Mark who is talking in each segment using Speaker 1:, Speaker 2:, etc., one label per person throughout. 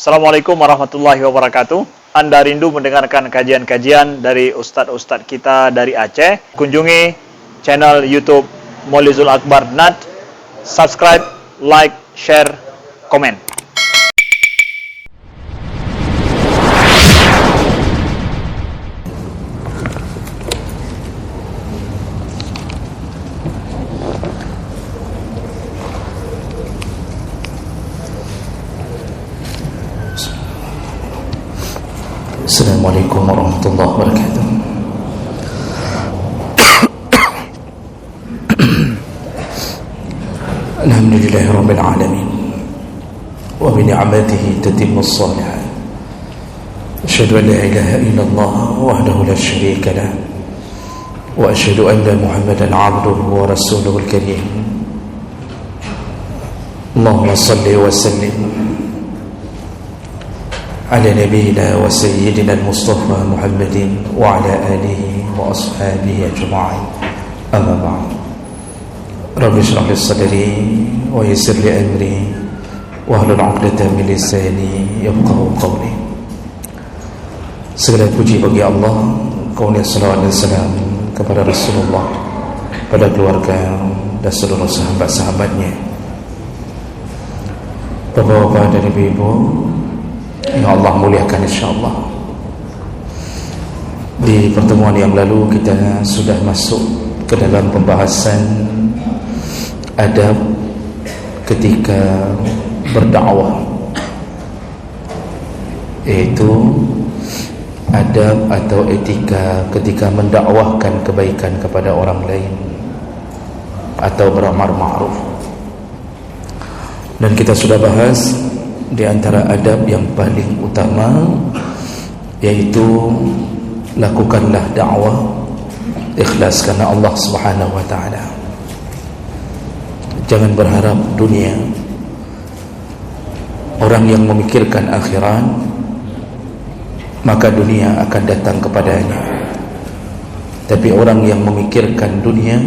Speaker 1: Assalamualaikum warahmatullahi wabarakatuh. Anda rindu mendengarkan kajian-kajian dari ustadz-ustadz kita dari Aceh? Kunjungi channel YouTube Maulizul Akbar NAD. Subscribe, like, share, komen.
Speaker 2: Assalamualaikum warahmatullahi wabarakatuh. Alhamdulillahi rabbil alamin wa bi ni'matihi tatimmu as-salihat. Asyhadu an la ilaha illallah wahdahu la syarika lah wa asyhadu anna Muhammadan 'abduhu wa rasuluhu al-karim. Allahumma shalli wa sallim على نبينا وسيدنا المصطفى محمد وعلى آله وأصحابه أجمعين أما بعد رب اشرح لي صدري ويسر لي أمري واحلل عقدة من لساني يفقهوا قولي. Segala puji bagi Allah, kauniyah salawat dan salam kepada Rasulullah, pada keluarga dan seluruh sahabat-sahabatnya, bapak-bapak dan ibu-ibu yang Allah muliakan insyaAllah. Di pertemuan yang lalu kita sudah masuk ke dalam pembahasan adab ketika berdakwah, yaitu adab atau etika ketika mendakwahkan kebaikan kepada orang lain atau beramar ma'ruf. Dan kita sudah bahas di antara adab yang paling utama yaitu lakukanlah dakwah ikhlas karena Allah Subhanahu wa taala. Jangan berharap dunia. Orang yang memikirkan akhirat, maka dunia akan datang kepadanya. Tapi orang yang memikirkan dunia,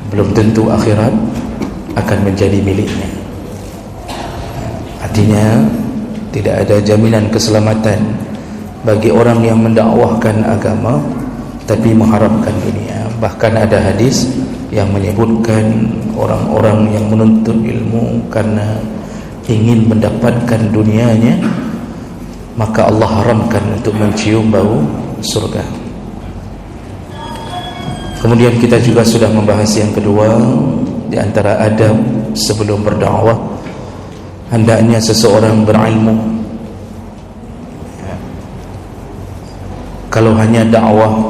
Speaker 2: belum tentu akhirat akan menjadi miliknya. Artinya tidak ada jaminan keselamatan bagi orang yang mendakwahkan agama tapi mengharapkan dunia. Bahkan ada hadis yang menyebutkan orang-orang yang menuntut ilmu karena ingin mendapatkan dunianya, maka Allah haramkan untuk mencium bau surga. Kemudian kita juga sudah membahas yang kedua di antara adab sebelum berdakwah, hendaknya seseorang berilmu. Kalau hanya dakwah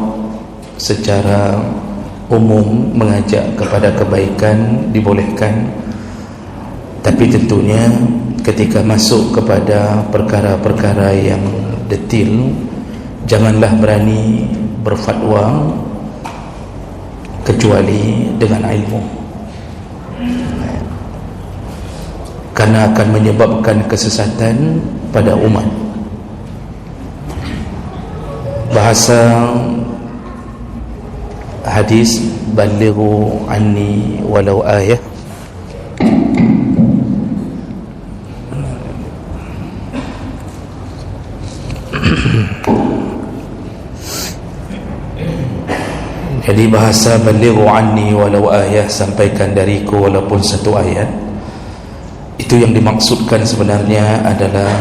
Speaker 2: secara umum mengajak kepada kebaikan dibolehkan, tapi tentunya ketika masuk kepada perkara-perkara yang detil, janganlah berani berfatwa kecuali dengan ilmu, karena akan menyebabkan kesesatan pada umat. Bahasa hadis balighu anni walau ayah, jadi bahasa balighu anni walau ayah, sampaikan dariku walaupun satu ayat, itu yang dimaksudkan sebenarnya adalah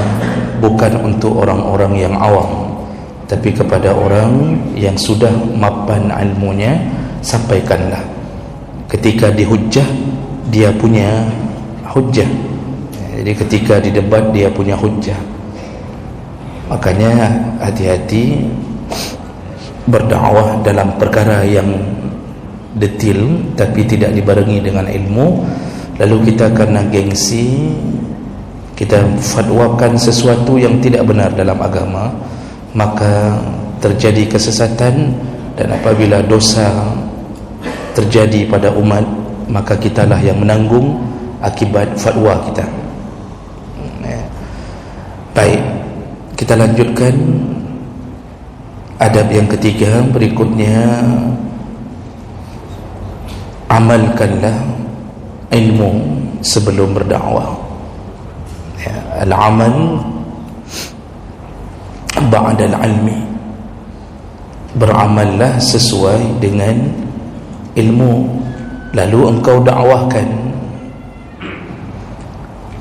Speaker 2: bukan untuk orang-orang yang awam, tapi kepada orang yang sudah mapan ilmunya, sampaikanlah. Ketika dihujjah, dia punya hujjah. Jadi ketika didebat, dia punya hujjah. Makanya hati-hati berdakwah dalam perkara yang detil tapi tidak dibarengi dengan ilmu, lalu kita karena gengsi kita fatwakan sesuatu yang tidak benar dalam agama, maka terjadi kesesatan. Dan apabila dosa terjadi pada umat, maka kitalah yang menanggung akibat fatwa kita. Baik, kita lanjutkan adab yang ketiga. Berikutnya, amalkanlah ilmu sebelum berdakwah. ya, al-amal ba'da al-ilmi, beramallah sesuai dengan ilmu lalu engkau dakwahkan.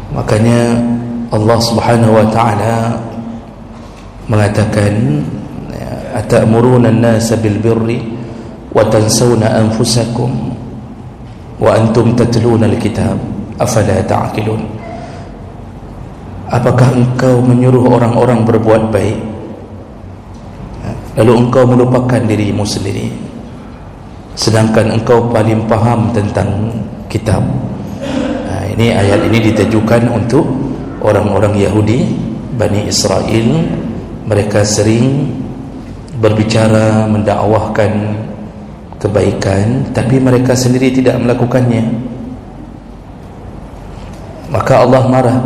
Speaker 2: Makanya Allah Subhanahu wa taala mengatakan, atamuruna an-nasa bil birri wa tansawna anfusakum wa antum tatluna al-kitab afala ta'qilun. Apakah engkau menyuruh orang-orang berbuat baik lalu engkau melupakan dirimu sendiri, sedangkan engkau paling paham tentang kitab? Ini ayat ini ditujukan untuk orang-orang Yahudi, Bani Israel. Mereka sering berbicara, mendakwahkan kebaikan, tapi mereka sendiri tidak melakukannya. Maka Allah marah.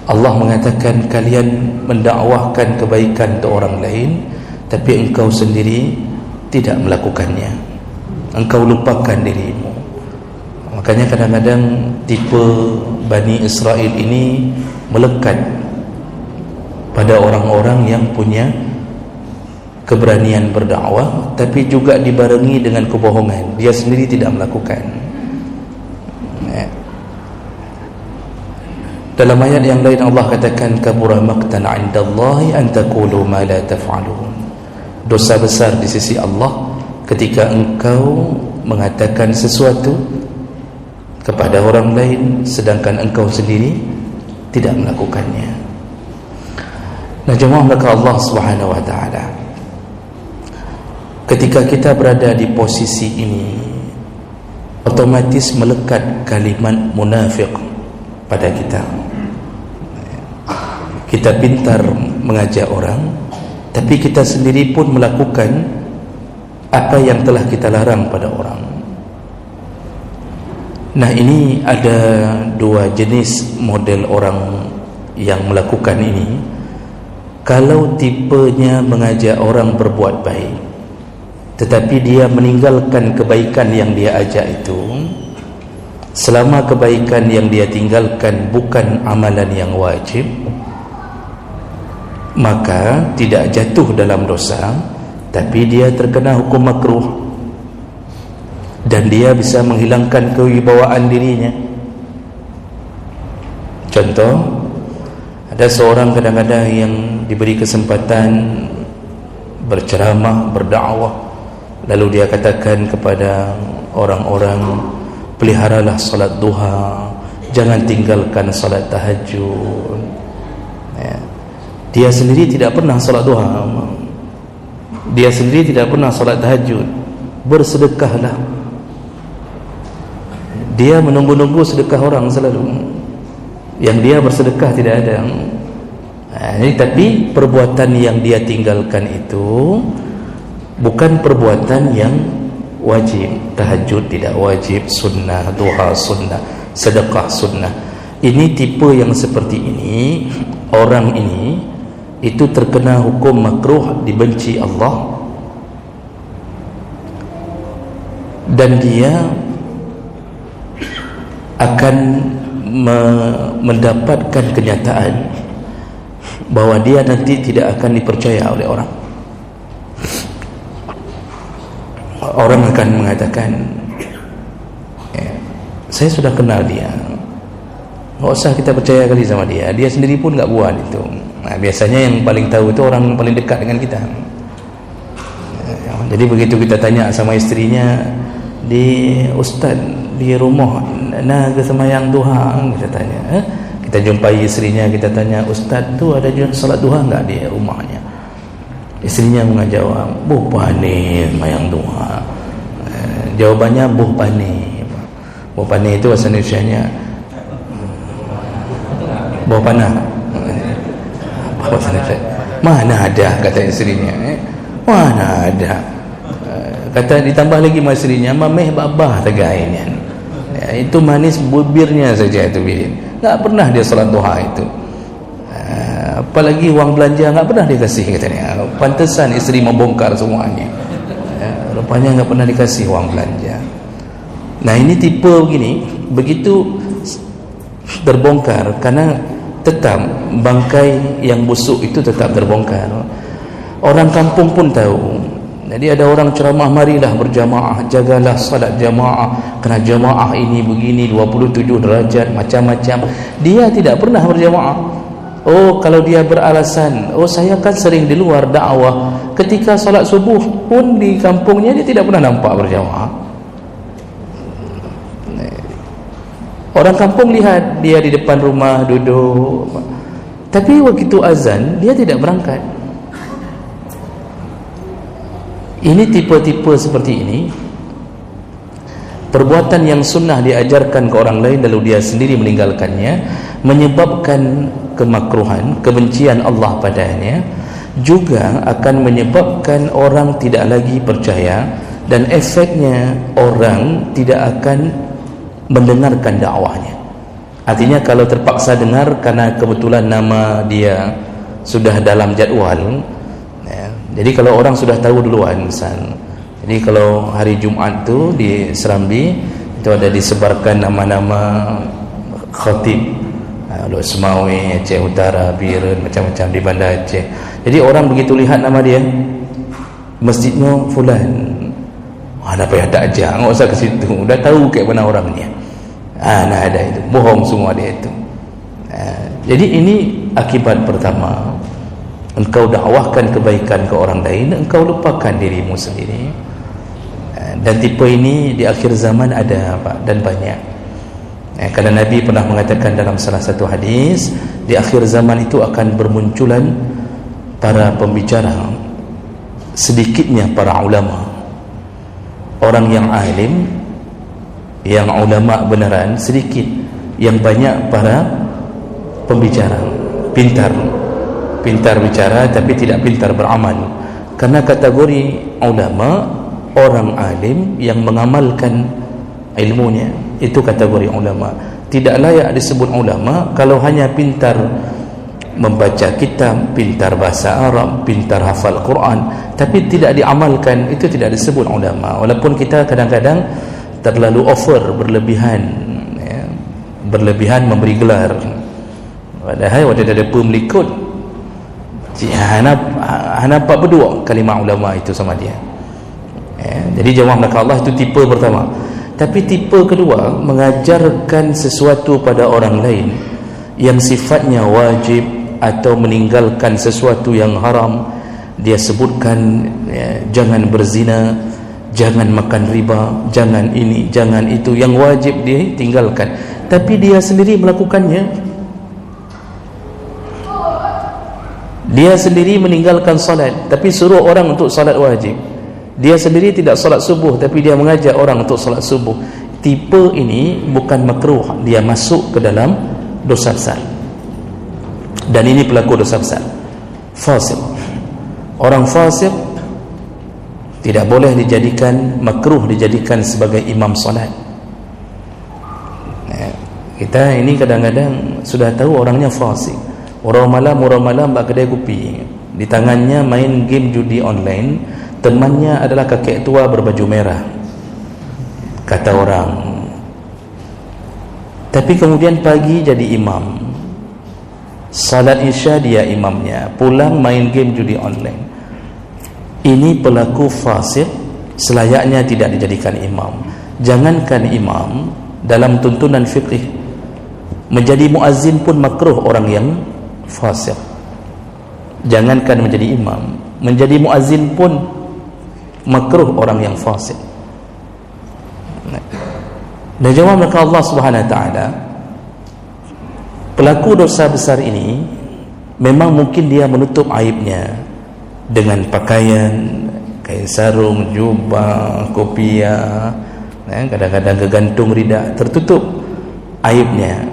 Speaker 2: Allah mengatakan, kalian mendakwahkan kebaikan untuk orang lain, tapi engkau sendiri tidak melakukannya. Engkau lupakan dirimu. Makanya kadang-kadang tipe Bani Israel ini melekat pada orang-orang yang punya keberanian berdakwah, tapi juga dibarengi dengan kebohongan. Dia sendiri tidak melakukan. Dalam ayat yang lain Allah katakan, kabura maqtan 'indallahi an taqulu ma la taf'alun. Dosa besar di sisi Allah ketika engkau mengatakan sesuatu kepada orang lain sedangkan engkau sendiri tidak melakukannya. Nah, jemaah maka Allah Subhanahu wa taala, ketika kita berada di posisi ini, otomatis melekat kalimat munafik pada kita. Kita pintar mengajak orang, tapi kita sendiri pun melakukan apa yang telah kita larang pada orang. Nah, ini ada dua jenis model orang yang melakukan ini. Kalau tipenya mengajak orang berbuat baik, tetapi dia meninggalkan kebaikan yang dia ajak itu, selama kebaikan yang dia tinggalkan bukan amalan yang wajib, maka tidak jatuh dalam dosa, tapi dia terkena hukum makruh, dan dia bisa menghilangkan kewibawaan dirinya. Contoh, ada seorang kadang-kadang yang diberi kesempatan berceramah, berdakwah, lalu dia katakan kepada orang-orang, peliharalah salat duha, jangan tinggalkan salat tahajud. Dia sendiri tidak pernah salat duha, dia sendiri tidak pernah salat tahajud. Bersedekahlah. Dia menunggu-nunggu sedekah orang selalu, yang dia bersedekah tidak ada. Tapi perbuatan yang dia tinggalkan itu bukan perbuatan yang wajib. Tahajud tidak wajib, sunnah, duha sunnah, sedekah sunnah. Ini tipe yang seperti ini, orang ini itu terkena hukum makruh, dibenci Allah, dan dia akan mendapatkan kenyataan bahwa dia nanti tidak akan dipercaya oleh orang. Orang akan mengatakan, saya sudah kenal dia, nggak usah kita percaya kali sama dia, dia sendiri pun nggak buat itu. Nah, biasanya yang paling tahu itu orang yang paling dekat dengan kita. Jadi begitu kita tanya sama istrinya, di ustaz di rumah naga semayang duha, kita tanya, kita jumpai istrinya, kita tanya, ustaz tu ada juga salat duha enggak di rumahnya? Istrinya menjawab, buh pani semayang duha. Jawabannya buh pani. Buh pani itu bahasa Indonesianya buh panah. Bahasa Indonesia, mana ada, kata istrinya, mana ada. Kata ditambah lagi sama istrinya, mameh babah tegainya. Itu manis bibirnya saja itu bilin. Tak pernah dia salat duha itu. Apalagi uang belanja tak pernah dikasih, katanya. Pantesan isteri membongkar semuanya. Rupanya tak pernah dikasih uang belanja. Nah, ini tipe begini. Begitu terbongkar, karena tetap bangkai yang busuk itu tetap terbongkar. Orang kampung pun tahu. Jadi ada orang ceramah, marilah berjamaah, jagalah salat jamaah, kerana jamaah ini begini 27 derajat, macam-macam. Dia tidak pernah berjamaah. Oh, kalau dia beralasan, oh saya kan sering di luar dakwah, ketika salat subuh pun di kampungnya dia tidak pernah nampak berjamaah. Orang kampung lihat dia di depan rumah duduk, tapi waktu azan dia tidak berangkat. Ini tipe-tipe seperti ini, perbuatan yang sunnah diajarkan ke orang lain lalu dia sendiri meninggalkannya, menyebabkan kemakruhan, kebencian Allah padanya, juga akan menyebabkan orang tidak lagi percaya, dan efeknya orang tidak akan mendengarkan dakwahnya. Artinya kalau terpaksa dengar karena kebetulan nama dia sudah dalam jadual, ya, jadi kalau orang sudah tahu duluan, misal, jadi kalau hari Jumaat tu di Serambi itu ada disebarkan nama-nama khatib, Lok Semawi, Aceh Utara, Biren, macam-macam di Bandar Aceh. Jadi orang begitu lihat nama dia, masjidnya fulan, ada payah tak ajak, enggak usah ke situ, dah tahu ke mana orangnya. Nah ada itu, bohong semua dia itu. Jadi ini akibat pertama. Engkau dakwahkan kebaikan ke orang lain, engkau lupakan dirimu sendiri. Dan tipe ini di akhir zaman ada, Pak, dan banyak. Kerana Nabi pernah mengatakan dalam salah satu hadis, di akhir zaman itu akan bermunculan para pembicara, sedikitnya para ulama, orang yang alim, yang ulama beneran sedikit, yang banyak para pembicara, pintar bicara tapi tidak pintar beramal. Karena kategori ulama, orang alim yang mengamalkan ilmunya, itu kategori ulama. Tidak layak disebut ulama kalau hanya pintar membaca kitab, pintar bahasa Arab, pintar hafal Quran, tapi tidak diamalkan, itu tidak disebut ulama. Walaupun kita kadang-kadang terlalu over, berlebihan, ya, berlebihan memberi gelar. Padahal waktu ada pemelikut, nampak berdua kalimah ulama itu sama dia. Jadi jemaah belakang Allah itu tipe pertama. Tapi tipe kedua, mengajarkan sesuatu pada orang lain yang sifatnya wajib atau meninggalkan sesuatu yang haram. Dia sebutkan, ya, jangan berzina, jangan makan riba, jangan ini, jangan itu, yang wajib dia tinggalkan, tapi dia sendiri melakukannya. Dia sendiri meninggalkan salat tapi suruh orang untuk salat wajib. Dia sendiri tidak salat subuh tapi dia mengajak orang untuk salat subuh. Tipe ini bukan makruh, dia masuk ke dalam dosa besar. Dan ini pelaku dosa besar, fasik. Orang fasik tidak boleh dijadikan, makruh dijadikan sebagai imam salat. Kita ini kadang-kadang sudah tahu orangnya fasik, orang malam bak kedai kopi, di tangannya main game judi online, temannya adalah kakek tua berbaju merah, kata orang. Tapi kemudian pagi jadi imam, salat isya dia imamnya, pulang main game judi online. Ini pelaku fasik, selayaknya tidak dijadikan imam. Jangankan imam, dalam tuntunan fiqih, menjadi muazzin pun makruh orang yang fasik. Jangankan menjadi imam, menjadi muazzin pun makruh orang yang fasik. Dan jawab mereka Allah Subhanahu wa taala, pelaku dosa besar ini memang mungkin dia menutup aibnya dengan pakaian, kain sarung, jubah, kopiah, kadang-kadang kegantung rida, tertutup aibnya.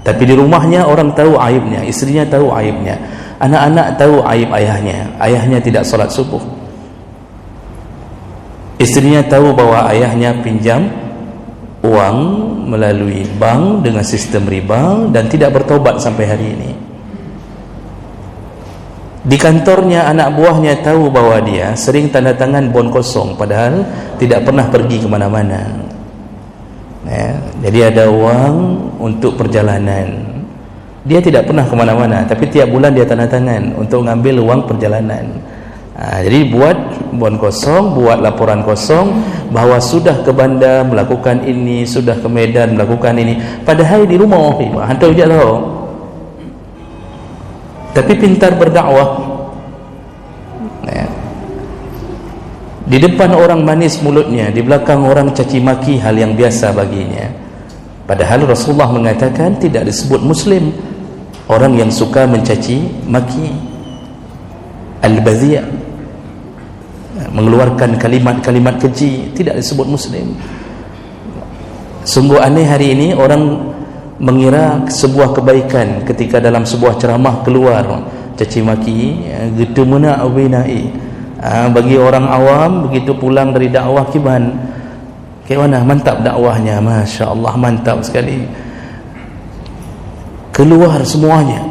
Speaker 2: Tapi di rumahnya orang tahu aibnya, isterinya tahu aibnya, anak-anak tahu aib ayahnya. Ayahnya tidak salat subuh, isterinya tahu bahwa ayahnya pinjam uang melalui bank dengan sistem riba dan tidak bertaubat sampai hari ini. Di kantornya anak buahnya tahu bahwa dia sering tanda tangan bon kosong padahal tidak pernah pergi ke mana-mana. Jadi ada wang untuk perjalanan. Dia tidak pernah ke mana-mana, tapi tiap bulan dia tanda tangan untuk mengambil wang perjalanan. Jadi buat bon kosong, buat laporan kosong bahawa sudah ke bandar melakukan ini, sudah ke Medan melakukan ini, padahal di rumah hantar je tahu. Tapi pintar berdakwah. Di depan orang manis mulutnya, di belakang orang caci maki hal yang biasa baginya. Padahal Rasulullah mengatakan tidak disebut Muslim orang yang suka mencaci maki, al-badhi', mengeluarkan kalimat-kalimat keji, tidak disebut Muslim. Sungguh aneh hari ini orang mengira sebuah kebaikan ketika dalam sebuah ceramah keluar caci maki, gitu mena awinai. Bagi orang awam begitu pulang dari dakwah kiban, kayak mana mantap dakwahnya, Masya Allah, mantap sekali, keluar semuanya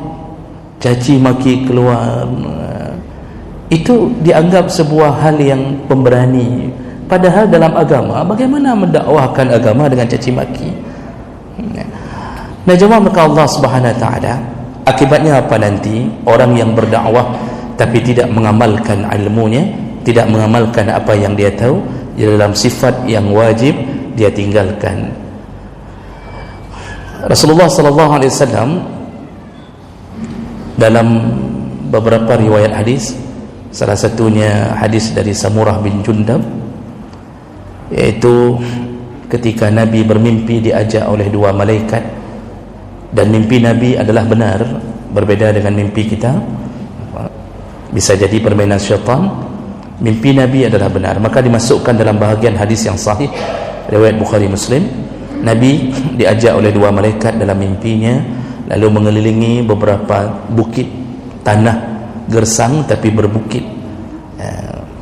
Speaker 2: caci maki keluar. Itu dianggap sebuah hal yang pemberani, padahal dalam agama bagaimana mendakwahkan agama dengan caci maki? Nah jemaah, maka Allah Subhanahu wa taala akibatnya apa nanti? Orang yang berdakwah tapi tidak mengamalkan ilmunya, tidak mengamalkan apa yang dia tahu, dalam sifat yang wajib dia tinggalkan. Rasulullah sallallahu alaihi wasallam dalam beberapa riwayat hadis, salah satunya hadis dari Samurah bin Jundab, yaitu ketika Nabi bermimpi diajak oleh dua malaikat, dan mimpi Nabi adalah benar, berbeda dengan mimpi kita. Bisa jadi permainan syaitan. Mimpi Nabi adalah benar, maka dimasukkan dalam bahagian hadis yang sahih riwayat Bukhari Muslim. Nabi diajak oleh dua malaikat dalam mimpinya, lalu mengelilingi beberapa bukit, tanah gersang tapi berbukit.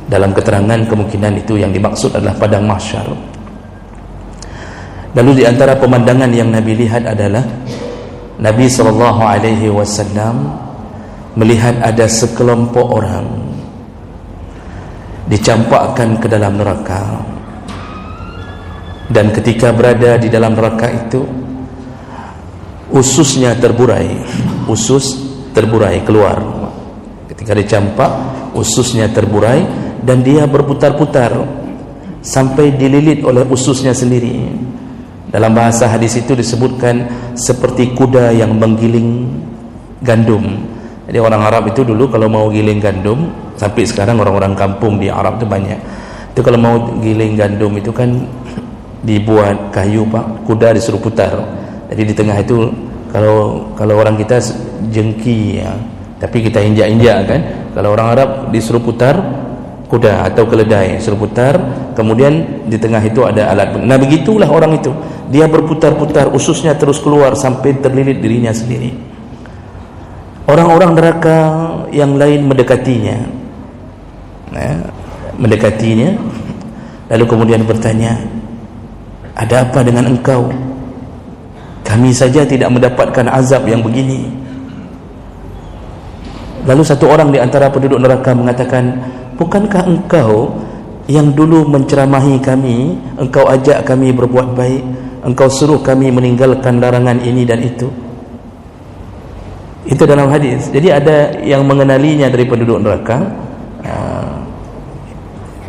Speaker 2: Dalam keterangan kemungkinan itu yang dimaksud adalah padang mahsyar. Lalu di antara pemandangan yang Nabi lihat adalah Nabi SAW melihat ada sekelompok orang dicampakkan ke dalam neraka, dan ketika berada di dalam neraka itu ususnya terburai, usus terburai keluar. Ketika dicampak ususnya terburai dan dia berputar-putar sampai dililit oleh ususnya sendiri. Dalam bahasa hadis itu disebutkan seperti kuda yang menggiling gandum. Jadi orang Arab itu dulu kalau mau giling gandum, sampai sekarang orang-orang kampung di Arab itu banyak. Itu kalau mau giling gandum itu kan dibuat kayu, Pak, kuda disuruh putar. Jadi di tengah itu kalau orang kita jengki ya, tapi kita injak-injak kan. Kalau orang Arab disuruh putar kuda atau keledai, suruh putar, kemudian di tengah itu ada alat. Nah begitulah orang itu, dia berputar-putar, ususnya terus keluar sampai terlilit dirinya sendiri. Orang-orang neraka yang lain mendekatinya, lalu kemudian bertanya, ada apa dengan engkau? Kami saja tidak mendapatkan azab yang begini. Lalu satu orang di antara penduduk neraka mengatakan, bukankah engkau yang dulu menceramahi kami, engkau ajak kami berbuat baik, engkau suruh kami meninggalkan larangan ini dan itu? Itu dalam hadis. Jadi ada yang mengenalinya dari penduduk neraka.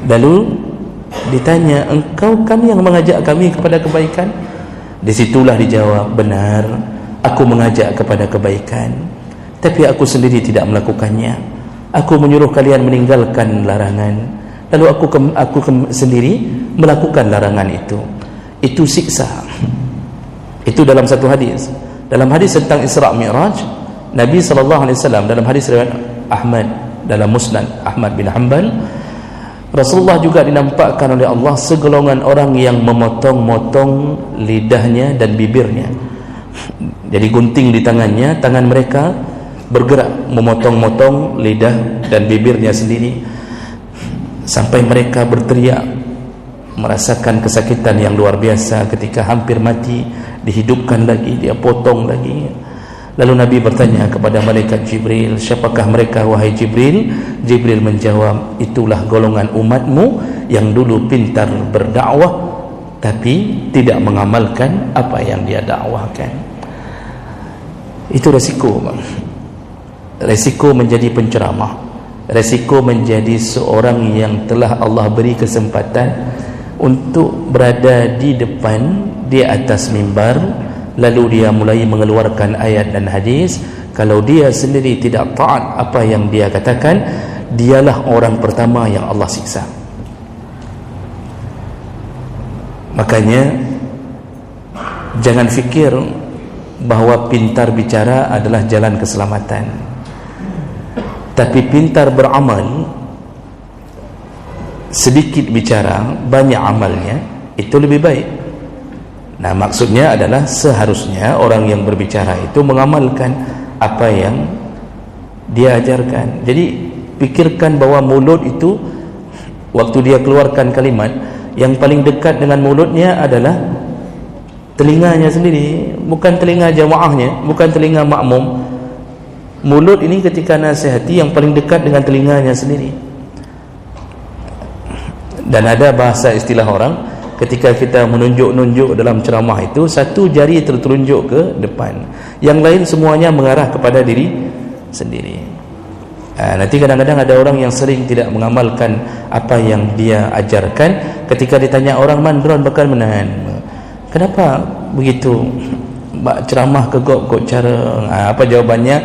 Speaker 2: Lalu ditanya, engkau kan yang mengajak kami kepada kebaikan? Disitulah dijawab, benar, aku mengajak kepada kebaikan, tapi aku sendiri tidak melakukannya. Aku menyuruh kalian meninggalkan larangan, lalu aku sendiri melakukan larangan itu. Itu siksa. Itu dalam satu hadis. Dalam hadis tentang Isra Mi'raj, Nabi SAW dalam hadis riwayat Ahmad dalam Musnad Ahmad bin Hanbal, Rasulullah juga dinampakkan oleh Allah segolongan orang yang memotong-motong lidahnya dan bibirnya. Jadi gunting di tangannya, tangan mereka bergerak memotong-motong lidah dan bibirnya sendiri, sampai mereka berteriak, merasakan kesakitan yang luar biasa. Ketika hampir mati, dihidupkan lagi, dia potong lagi. Lalu Nabi bertanya kepada malaikat Jibril, siapakah mereka wahai Jibril? Jibril menjawab, itulah golongan umatmu yang dulu pintar berdakwah tapi tidak mengamalkan apa yang dia dakwahkan. Itu resiko, resiko menjadi penceramah, resiko menjadi seorang yang telah Allah beri kesempatan untuk berada di depan, di atas mimbar, lalu dia mulai mengeluarkan ayat dan hadis. Kalau dia sendiri tidak taat apa yang dia katakan, dialah orang pertama yang Allah siksa. Makanya jangan fikir bahawa pintar bicara adalah jalan keselamatan, tapi pintar beramal, sedikit bicara banyak amalnya, itu lebih baik. Nah, maksudnya adalah seharusnya orang yang berbicara itu mengamalkan apa yang dia ajarkan. Jadi pikirkan bahawa mulut itu, waktu dia keluarkan kalimat, yang paling dekat dengan mulutnya adalah telinganya sendiri, bukan telinga jamaahnya, bukan telinga makmum. Mulut ini ketika nasihati yang paling dekat dengan telinganya sendiri. Dan ada bahasa istilah orang, ketika kita menunjuk-nunjuk dalam ceramah itu, satu jari tertelunjuk ke depan, yang lain semuanya mengarah kepada diri sendiri. Nanti kadang-kadang ada orang yang sering tidak mengamalkan apa yang dia ajarkan. Ketika ditanya orang, mandron bakal menahan, kenapa begitu ceramah kegop kok cara, apa jawabannya?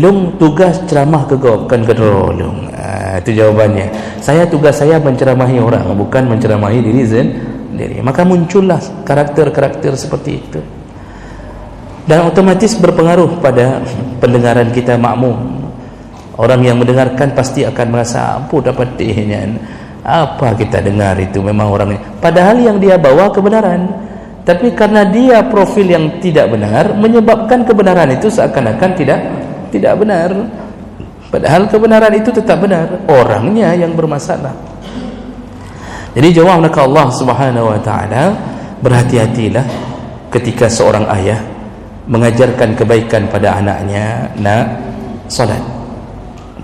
Speaker 2: Lung tugas ceramah kegop kan kedrolung. Itu jawabannya. Tugas saya menceramahi orang, bukan menceramahi diri sendiri. Maka muncullah karakter-karakter seperti itu, dan otomatis berpengaruh pada pendengaran kita makmum. Orang yang mendengarkan pasti akan merasa, apa dapat dihnya, apa kita dengar itu memang orangnya, padahal yang dia bawa kebenaran, tapi karena dia profil yang tidak benar, menyebabkan kebenaran itu seakan-akan tidak benar, padahal kebenaran itu tetap benar, orangnya yang bermasalah. Jadi jawab nak Allah Subhanahu wa taala, berhati-hatilah ketika seorang ayah mengajarkan kebaikan pada anaknya. Nak solat,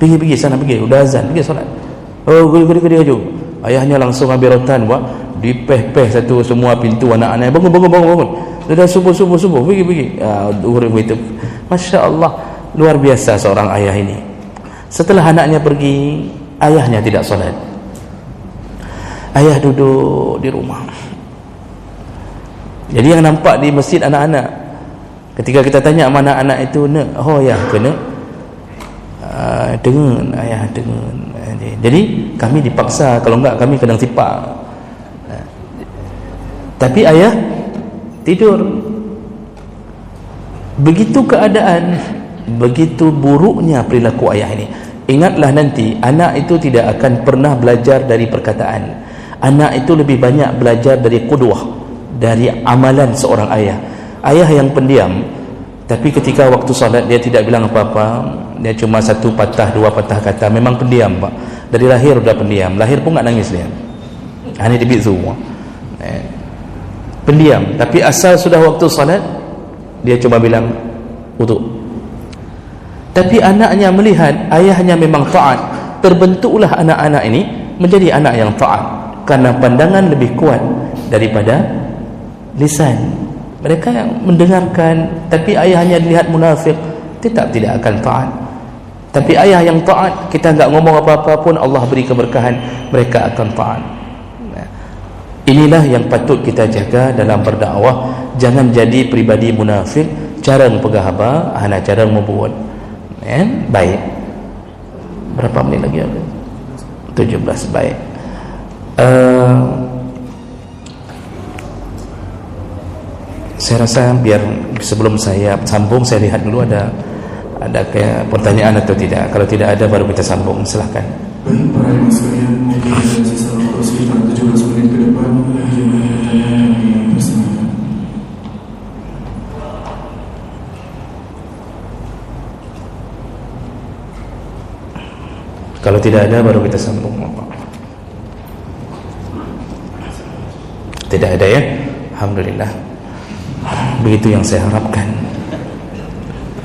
Speaker 2: pergi sana, pergi, udah azan, pergi solat. Oh, gede aju. Ayahnya langsung ambil rotan, buat dipeh-peh satu semua pintu anak-anak. Bangun. Sudah subuh. Pergi. Begitu. Masya Allah, luar biasa seorang ayah ini. Setelah anaknya pergi, ayahnya tidak solat. Ayah duduk di rumah. Jadi yang nampak di masjid anak-anak. Ketika kita tanya mana anak itu, oh ya, kena dengan ayah dengan. Jadi kami dipaksa, kalau enggak kami kadang tipak. Tapi ayah tidur. Begitu keadaan, begitu buruknya perilaku ayah ini. Ingatlah nanti, anak itu tidak akan pernah belajar dari perkataan. Anak itu lebih banyak belajar dari qudwah, dari amalan seorang ayah. Ayah yang pendiam, tapi ketika waktu salat dia tidak bilang apa-apa, dia cuma satu patah, dua patah kata. Memang pendiam, Pak. Dari lahir sudah pendiam. Lahir pun tak nangis dia. Ini dibit semua. Pendiam, tapi asal sudah waktu salat, dia cuma bilang wudu. Tapi anaknya melihat ayahnya memang taat, terbentuklah anak-anak ini menjadi anak yang taat, karena pandangan lebih kuat daripada lisan. Mereka yang mendengarkan, tapi ayahnya dilihat munafik, tetap tidak akan taat. Tapi ayah yang taat, kita enggak ngomong apa-apa pun, Allah beri keberkahan, mereka akan taat. Inilah yang patut kita jaga dalam berdakwah. Jangan jadi pribadi munafik, jarang pegah apa, hanya jarang membuat. Baik. Berapa menit lagi ada? 17. Baik. Saya rasa biar sebelum saya sambung, saya lihat dulu ada kayak pertanyaan atau tidak. Kalau tidak ada, baru kita sambung. Silahkan.
Speaker 3: Baik, para ibu sekalian, mungkin ada sisa waktu sekitar 17 menit ke depan yang pertanyaan yang bersangkutan.
Speaker 2: Kalau tidak ada, baru kita sambung. Tidak ada ya? Alhamdulillah. Begitu yang saya harapkan.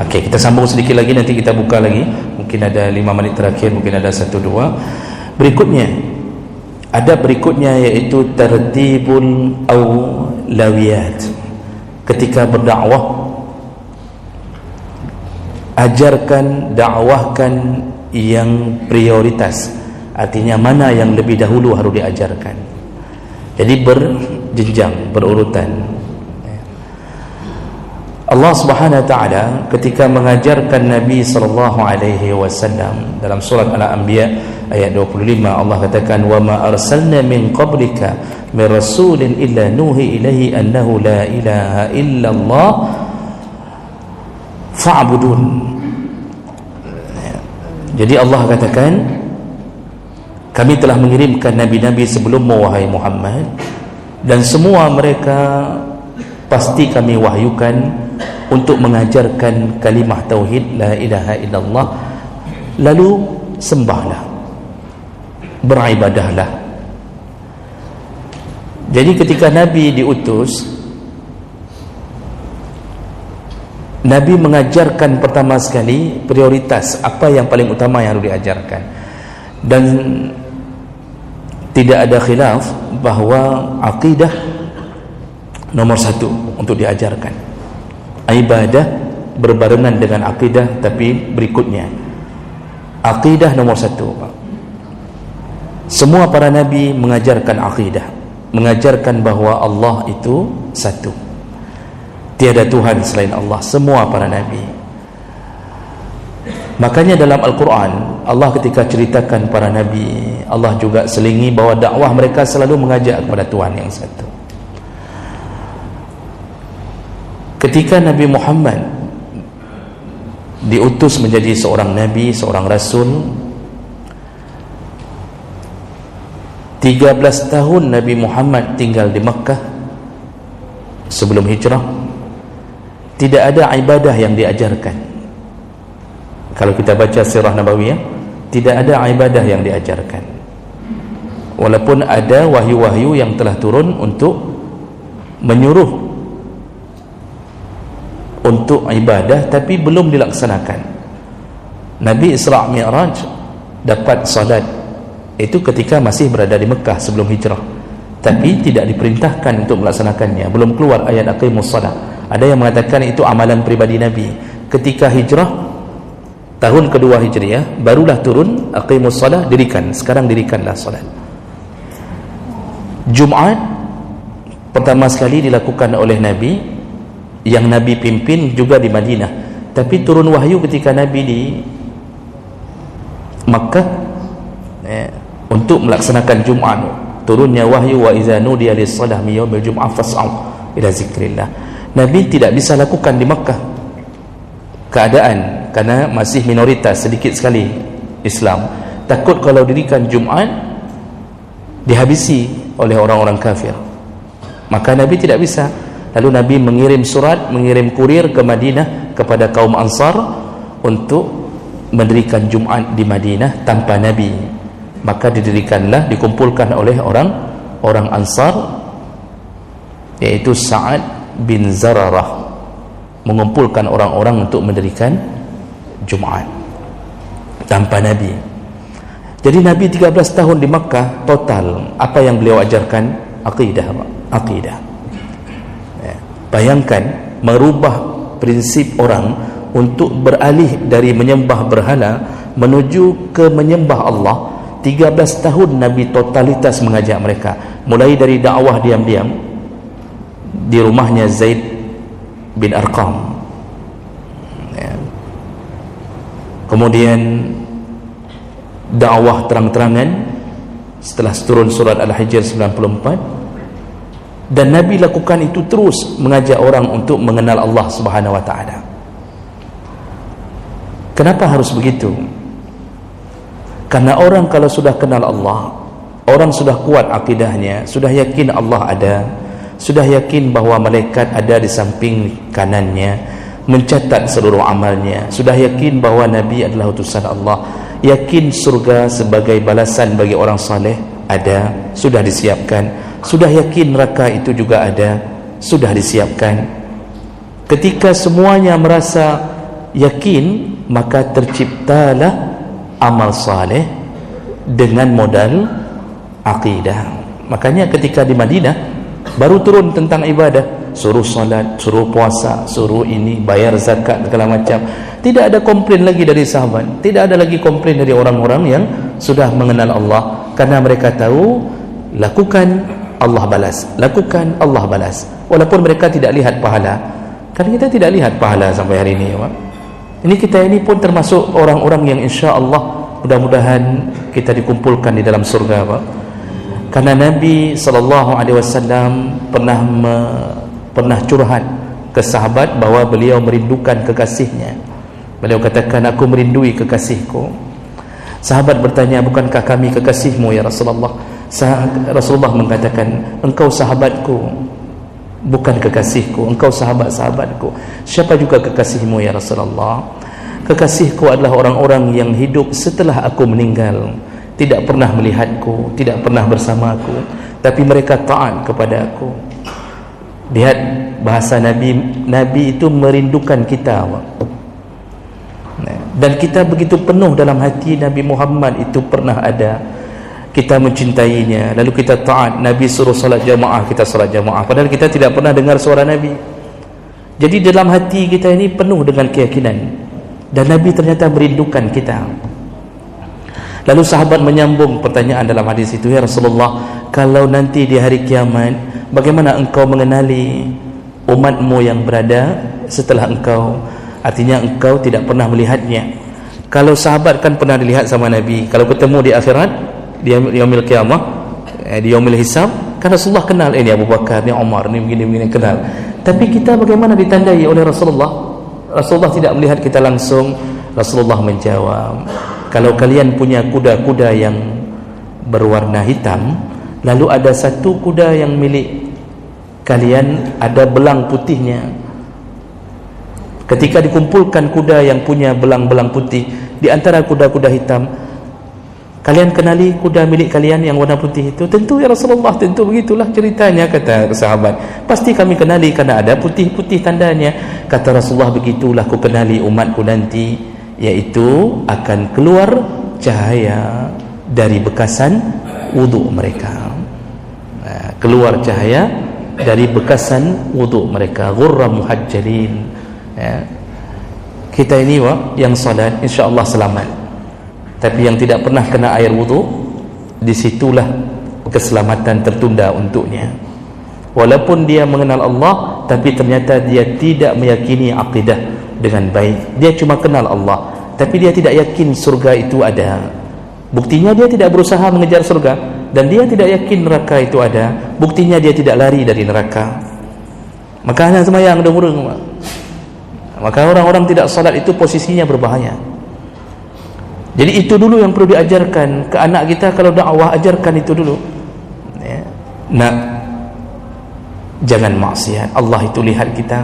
Speaker 2: Okey, kita sambung sedikit lagi, nanti kita buka lagi. Mungkin ada 5 menit terakhir, mungkin ada 1-2. Berikutnya, Adab berikutnya iaitu tertibul awlawiyat. Ketika berdakwah, ajarkan, dakwahkan yang prioritas. Artinya mana yang lebih dahulu harus diajarkan. Jadi berjenjang, berurutan. Allah Subhanahu wa taala ketika mengajarkan Nabi sallallahu alaihi wasallam dalam surat Al-Anbiya ayat 25, Allah katakan, wa ma arsalna min qablika min rasulin illa nuhi ilaihi annahu la ilaha illallah fa'budun. Jadi Allah katakan, kami telah mengirimkan nabi-nabi sebelummu wahai Muhammad, dan semua mereka pasti kami wahyukan untuk mengajarkan kalimah tauhid la ilaha illallah, lalu sembahlah, beribadahlah. Jadi ketika Nabi diutus, Nabi mengajarkan pertama sekali prioritas apa yang paling utama yang harus diajarkan, dan tidak ada khilaf bahawa akidah nomor satu untuk diajarkan. Ibadah berbarengan dengan akidah, tapi berikutnya akidah nomor satu. Semua para nabi mengajarkan akidah, mengajarkan bahawa Allah itu satu, tiada Tuhan selain Allah. Semua para nabi. Makanya dalam Al-Quran, Allah ketika ceritakan para nabi, Allah juga selingi bahawa dakwah mereka selalu mengajak kepada Tuhan yang satu. Ketika Nabi Muhammad diutus menjadi seorang nabi, seorang rasul, 13 tahun Nabi Muhammad tinggal di Makkah sebelum hijrah. Tidak ada ibadah yang diajarkan. Kalau kita baca sirah Nabawiyah, tidak ada ibadah yang diajarkan. Walaupun ada wahyu-wahyu yang telah turun untuk menyuruh untuk ibadah, tapi belum dilaksanakan. Nabi Isra' Mi'raj dapat salat itu ketika masih berada di Mekah sebelum hijrah, tapi tidak diperintahkan untuk melaksanakannya. Belum keluar ayat aqimus salat. Ada yang mengatakan itu amalan pribadi Nabi. Ketika hijrah tahun kedua Hijriah barulah turun aqimus salat, dirikan. Sekarang dirikanlah salat. Jumaat pertama sekali dilakukan oleh Nabi, yang Nabi pimpin juga di Madinah, tapi turun wahyu ketika Nabi di Makkah untuk melaksanakan Jumaat. Turunnya wahyu, wa idza nudiya lis-shalah min yaumil jum'ah fas'au ila zikrillah. Nabi tidak bisa lakukan di Makkah, keadaan karena masih minoritas, sedikit sekali Islam. Takut kalau dirikan Jumaat dihabisi oleh orang-orang kafir, maka Nabi tidak bisa. Lalu Nabi mengirim surat, mengirim kurir ke Madinah kepada kaum Ansar untuk mendirikan Jumaat di Madinah tanpa Nabi. Maka didirikanlah, dikumpulkan oleh orang Ansar, yaitu Sa'ad bin Zararah, mengumpulkan orang-orang untuk mendirikan Jumaat tanpa Nabi. Jadi Nabi 13 tahun di Makkah total, apa yang beliau ajarkan? Akidah. Bayangkan merubah prinsip orang untuk beralih dari menyembah berhala menuju ke menyembah Allah. 13 tahun Nabi totalitas mengajak mereka, mulai dari dakwah diam-diam di rumahnya Zaid bin Arqam, kemudian dakwah terang-terangan setelah turun surat Al-Hijr 94. Dan Nabi lakukan itu terus, mengajak orang untuk mengenal Allah Subhanahu wa taala. Kenapa harus begitu? Karena orang kalau sudah kenal Allah, orang sudah kuat akidahnya, sudah yakin Allah ada, sudah yakin bahawa malaikat ada di samping kanannya mencatat seluruh amalnya, sudah yakin bahawa Nabi adalah utusan Allah, yakin surga sebagai balasan bagi orang saleh ada, sudah disiapkan, sudah yakin neraka itu juga ada, sudah disiapkan. Ketika semuanya merasa yakin, maka terciptalah amal saleh dengan modal akidah. Makanya ketika di Madinah baru turun tentang ibadah, suruh salat, suruh puasa, suruh ini, bayar zakat, segala macam. Tidak ada komplain lagi dari sahabat, tidak ada lagi komplain dari orang-orang yang sudah mengenal Allah, karena mereka tahu lakukan Allah balas, lakukan Allah balas, walaupun mereka tidak lihat pahala. Kan kita tidak lihat pahala sampai hari ini, Pak. Ini kita ini pun termasuk orang-orang yang insya Allah mudah-mudahan kita dikumpulkan di dalam surga, Pak. Karena Nabi SAW pernah curhat ke sahabat bahawa beliau merindukan kekasihnya. Beliau katakan, aku merindui kekasihku. Sahabat bertanya, bukankah kami kekasihmu ya Rasulullah? Rasulullah mengatakan, engkau sahabatku, bukan kekasihku. Engkau sahabat-sahabatku. Siapa juga kekasihmu ya Rasulullah? Kekasihku adalah orang-orang yang hidup setelah aku meninggal, tidak pernah melihatku, tidak pernah bersamaku, tapi mereka taat kepada aku. Lihat bahasa Nabi. Nabi itu merindukan kita, dan kita begitu penuh dalam hati Nabi Muhammad itu pernah ada. Kita mencintainya, lalu kita taat. Nabi suruh salat jamaah, kita salat jamaah, padahal kita tidak pernah dengar suara Nabi. Jadi dalam hati kita ini penuh dengan keyakinan, dan Nabi ternyata merindukan kita. Lalu sahabat menyambung pertanyaan dalam hadis itu, ya Rasulullah, kalau nanti di hari kiamat, bagaimana engkau mengenali umatmu yang berada setelah engkau? Artinya engkau tidak pernah melihatnya. Kalau sahabat kan pernah dilihat sama Nabi, kalau ketemu di akhirat, di yaumil qiyamah, di yaumil hisab, kan Rasulullah kenal, ini Abu Bakar, ini Umar, ini begini-begini, kenal. Tapi kita bagaimana ditandai oleh Rasulullah? Rasulullah tidak melihat kita langsung. Rasulullah menjawab, kalau kalian punya kuda-kuda yang berwarna hitam, lalu ada satu kuda yang milik kalian ada belang putihnya, ketika dikumpulkan kuda yang punya belang-belang putih di antara kuda-kuda hitam, kalian kenali kuda milik kalian yang warna putih itu? Tentu ya Rasulullah, tentu begitulah ceritanya, kata sahabat. Pasti kami kenali karena ada putih-putih tandanya. Kata Rasulullah, begitulah ku kenali umatku nanti, yaitu akan keluar cahaya dari bekasan wuduk mereka. Keluar cahaya dari bekasan wuduk mereka, ghurram muhajjalin. Kita ini yang salat insya-Allah selamat, tapi yang tidak pernah kena air wuduk, disitulah keselamatan tertunda untuknya. Walaupun dia mengenal Allah, tapi ternyata dia tidak meyakini akidah dengan baik. Dia cuma kenal Allah, tapi dia tidak yakin surga itu ada. Buktinya dia tidak berusaha mengejar surga, dan dia tidak yakin neraka itu ada. Buktinya dia tidak lari dari neraka. Maka hanya sembahyang deng-deng. Maka orang-orang tidak salat itu posisinya berbahaya. Jadi itu dulu yang perlu diajarkan ke anak kita. Kalau dakwah, ajarkan itu dulu, ya. Nak, jangan maksiat. Allah itu lihat kita.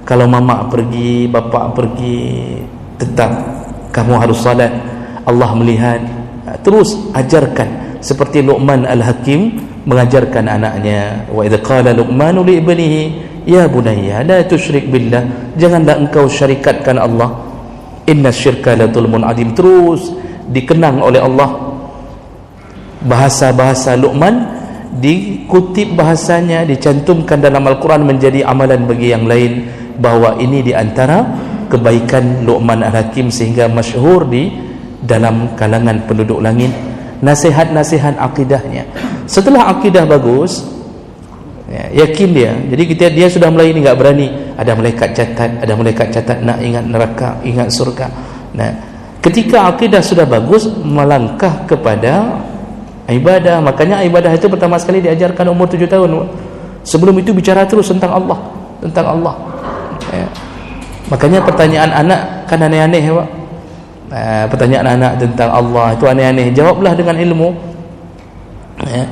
Speaker 2: Kalau mama pergi, bapak pergi, tetap kamu harus salat. Allah melihat. Terus ajarkan, seperti Luqman Al-Hakim mengajarkan anaknya, wa idz qala Luqmanu li ibnihi ya bunayya la tusyrik billah, janganlah engkau syarikatkan Allah, inna syirka la zulmun adim. Terus dikenang oleh Allah bahasa-bahasa Luqman, dikutip bahasanya, dicantumkan dalam Al-Quran menjadi amalan bagi yang lain, bahawa ini di antara kebaikan Luqman Al-Hakim, sehingga masyhur di dalam kalangan penduduk langit. Nasihat-nasihat akidahnya, setelah akidah bagus, ya, yakin dia. Jadi dia sudah mulai ini, enggak berani, ada malaikat catat, nak ingat neraka, ingat surga. Nah, ketika akidah sudah bagus, melangkah kepada ibadah. Makanya ibadah itu pertama sekali diajarkan umur 7 tahun. Sebelum itu bicara terus tentang Allah, ya. Makanya pertanyaan anak kan aneh-aneh, Pak. Pertanyaan anak tentang Allah itu aneh-aneh, jawablah dengan ilmu, ya.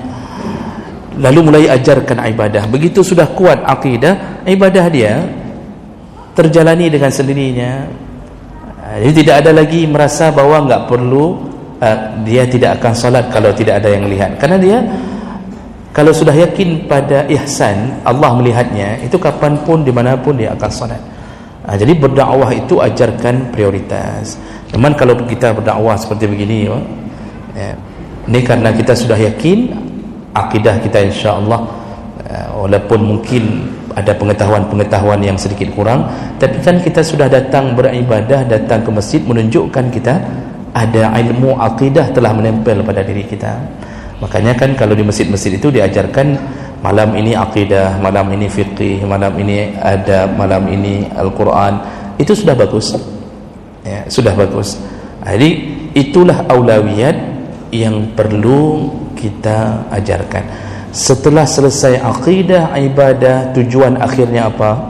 Speaker 2: Lalu mulai ajarkan ibadah. Begitu sudah kuat akidah, ibadah dia terjalani dengan sendirinya. Jadi tidak ada lagi merasa bahwa enggak perlu, dia tidak akan salat kalau tidak ada yang lihat. Karena dia kalau sudah yakin pada ihsan, Allah melihatnya, itu kapanpun dimanapun dia akan salat. Jadi berdakwah itu ajarkan prioritas. Cuman kalau kita berdakwah seperti begini, ya, ini karena kita sudah yakin akidah kita insya-Allah, walaupun mungkin ada pengetahuan-pengetahuan yang sedikit kurang, tapi kan kita sudah datang beribadah, datang ke masjid, menunjukkan kita ada ilmu akidah telah menempel pada diri kita. Makanya kan kalau di masjid-masjid itu diajarkan malam ini akidah, malam ini fiqih, malam ini adab, malam ini Al-Quran. Itu sudah bagus ya, sudah bagus. Jadi itulah aulawiyat yang perlu kita ajarkan. Setelah selesai akidah, ibadah, tujuan akhirnya apa?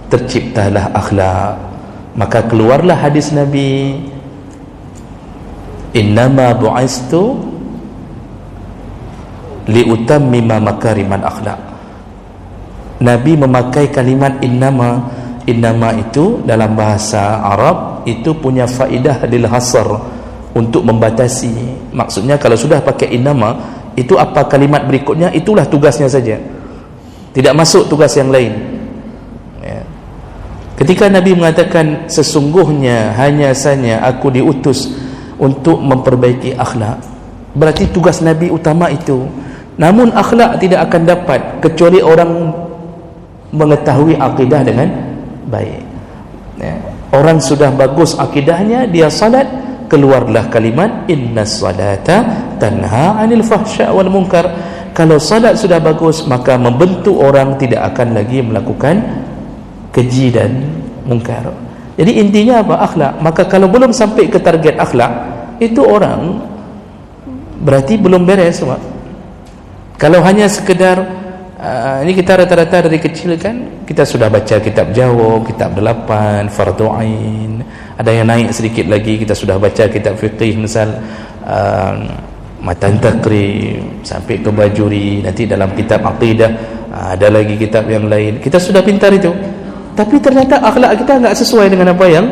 Speaker 2: Terciptalah akhlak. Maka keluarlah hadis Nabi, innama bu'istu liutammima makarimal akhlak. Nabi memakai kalimat innama. Innama itu dalam bahasa Arab itu punya faedah lil hasr, untuk membatasi. Maksudnya kalau sudah pakai innama, itu apa kalimat berikutnya, itulah tugasnya saja, tidak masuk tugas yang lain ya. Ketika Nabi mengatakan sesungguhnya hanya saja aku diutus untuk memperbaiki akhlak, berarti tugas Nabi utama itu. Namun akhlak tidak akan dapat kecuali orang mengetahui akidah dengan baik ya. Orang sudah bagus akidahnya, dia salat, keluarlah kalimat innas salata tanha 'anil fahsya wal munkar. Kalau salat sudah bagus, maka membentuk orang tidak akan lagi melakukan keji dan munkar. Jadi intinya apa? Akhlak. Maka kalau belum sampai ke target akhlak, itu orang berarti belum beres semua. Kalau hanya sekedar ini kita rata-rata dari kecil kan kita sudah baca kitab jawab, kitab 8, fardu ain, ada yang naik sedikit lagi kita sudah baca kitab fiqih misal matan takrib sampai ke bajuri, nanti dalam kitab aqidah ada lagi kitab yang lain, kita sudah pintar itu. Tapi ternyata akhlak kita enggak sesuai dengan apa yang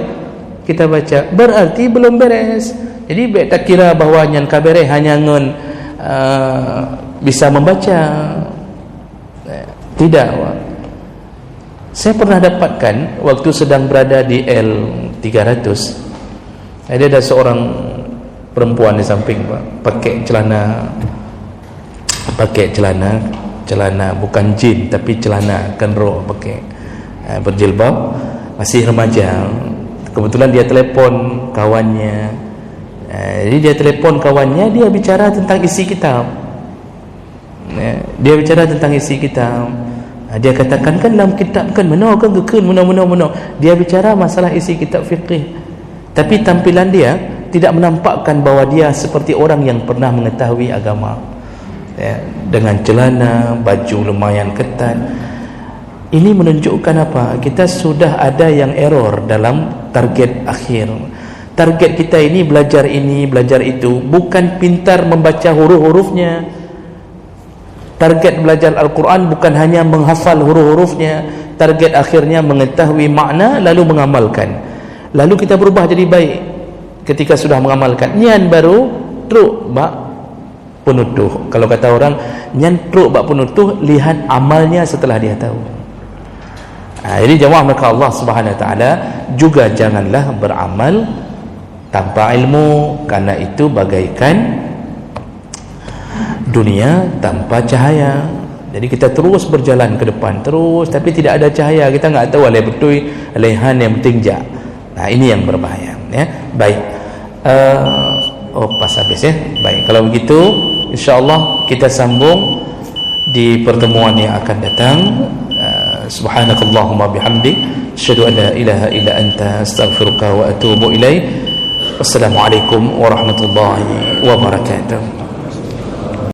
Speaker 2: kita baca, berarti belum beres. Jadi tak kira bahawa yang kabere hanya ngun bisa membaca. Tidak. Saya pernah dapatkan waktu sedang berada di L300, ada seorang perempuan di samping, pakai celana bukan jin tapi celana kenro, pakai berjilbab, masih remaja. Kebetulan dia telefon kawannya. Jadi dia telefon kawannya, dia bicara tentang isi kitab. Dia bicara tentang isi kitab. Dia katakan kan dalam kitab kan mana kan gekun mana. Dia bicara masalah isi kitab fiqh. Tapi tampilan dia tidak menampakkan bahawa dia seperti orang yang pernah mengetahui agama. Ya, dengan celana, baju lumayan ketat. Ini menunjukkan apa? Kita sudah ada yang error dalam target akhir. Target kita ini, belajar itu, bukan pintar membaca huruf-hurufnya. Target belajar Al-Quran bukan hanya menghafal huruf-hurufnya. Target akhirnya mengetahui makna lalu mengamalkan. Lalu kita berubah jadi baik ketika sudah mengamalkan. Nyan baru truk bak penutuh. Kalau kata orang, nyan truk bak penutuh, lihat amalnya setelah dia tahu. Jadi jemaah maka Allah Subhanahu Wa Taala juga janganlah beramal tanpa ilmu, karena itu bagaikan dunia tanpa cahaya. Jadi kita terus berjalan ke depan terus, tapi tidak ada cahaya, kita enggak tahu alai betul alaihan yang tinja. Nah, ini yang berbahaya ya. Baik. Pas habis ya. Baik, kalau begitu insyaallah kita sambung di pertemuan yang akan datang. Subhanakallahumma bihamdik asyhadu an la ilaha illa anta astaghfiruka wa atubu ilaik. Wassalamualaikum warahmatullahi wabarakatuh.